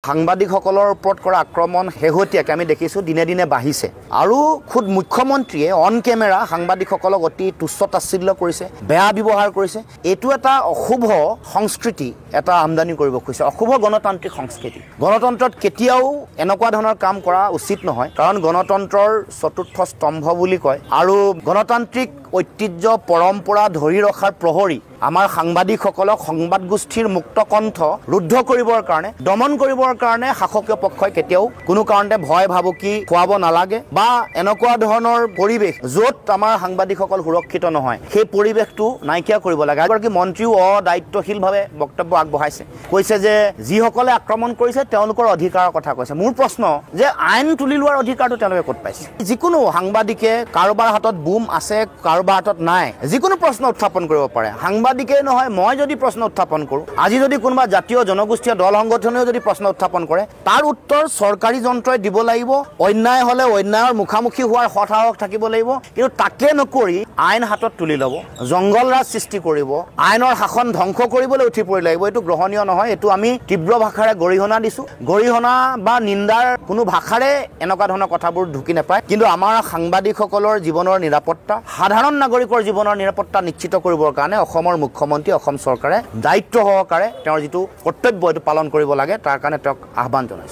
সাংবাদিকসকলৰ ওপৰত কৰা আক্ৰমণ শেহতীয়াকৈ আমি দেখিছোঁ দিনে দিনে বাঢ়িছে আৰু খুদ মুখ্যমন্ত্ৰীয়ে অন কেমেৰা সাংবাদিকসকলক অতি তুচ্ছ তাচ্ছিল্য কৰিছে, বেয়া ব্যৱহাৰ কৰিছে। এইটো এটা অশুভ সংস্কৃতি এটা আমদানি কৰিব খুজিছে, অশুভ গণতান্ত্ৰিক সংস্কৃতি। গণতন্ত্ৰত কেতিয়াও এনেকুৱা ধৰণৰ কাম কৰা উচিত নহয়, কাৰণ গণতন্ত্ৰৰ চতুৰ্থ স্তম্ভ বুলি কয় আৰু গণতান্ত্ৰিক ঐতিহ্য পৰম্পৰা ধৰি ৰখাৰ প্ৰহৰী আমাৰ সাংবাদিকসকলক সংবাদ গোষ্ঠীৰ মুক্ত কণ্ঠ ৰুদ্ধ কৰিবৰ কাৰণে, দমন কৰিবৰ কাৰণে শাসকীয় পক্ষই কেতিয়াও কোনো কাৰণতে ভয় ভাবুকি খুৱাব নালাগে বা এনেকুৱা ধৰণৰ পৰিৱেশ য'ত আমাৰ সাংবাদিকসকল সুৰক্ষিত নহয় সেই পৰিৱেশটো নাইকিয়া কৰিব লাগে। এগৰাকী মন্ত্ৰীও অদায়িত্বশীলভাৱে বক্তব্য আগবঢ়াইছে, কৈছে যে যিসকলে আক্ৰমণ কৰিছে তেওঁলোকৰ অধিকাৰৰ কথা কৈছে। মোৰ প্ৰশ্ন যে আইন তুলি লোৱাৰ অধিকাৰটো তেওঁলোকে ক'ত পাইছে? যিকোনো সাংবাদিকে কাৰোবাৰ হাতত বুম আছে, কাৰোবাৰ হাতত নাই, যিকোনো প্ৰশ্ন উত্থাপন কৰিব পাৰে। সাংবাদিকেই নহয়, মই যদি প্ৰশ্ন উত্থাপন কৰোঁ, আজি যদি কোনোবা জাতীয় জনগোষ্ঠীয় দল সংগঠনেও যদি প্ৰশ্ন উত্থাপন কৰে, তাৰ উত্তৰ চৰকাৰী যন্ত্ৰই দিব লাগিব। অন্যায় হ'লে অন্যায়ৰ মুখামুখি হোৱাৰ সৎসাহস থাকিব লাগিব, কিন্তু তাকে নকৰি আইন হাতত তুলি ল'ব, জংগল ৰাজ সৃষ্টি কৰিব, আইনৰ শাসন ধ্বংস কৰিবলৈ উঠি পৰি লাগিব। এইটো গ্ৰহণীয় নহয়। এইটো আমি তীব্ৰ ভাষাৰে গৰিহণা দিছোঁ। গৰিহণা বা নিন্দাৰ কোনো ভাষাৰে এনেকুৱা ধৰণৰ কথাবোৰ ঢুকি নাপায়। কিন্তু আমাৰ সাংবাদিকসকলৰ জীৱনৰ নিৰাপত্তা, সাধাৰণ নাগৰিকৰ জীৱনৰ নিৰাপত্তা নিশ্চিত কৰিবৰ কাৰণে অসমৰ মুখ্যমন্ত্ৰী, অসম চৰকাৰে দায়িত্ব সহকাৰে তেওঁৰ যিটো কৰ্তব্য এইটো পালন কৰিব লাগে, তাৰ কাৰণে তেওঁক আহ্বান জনাইছোঁ।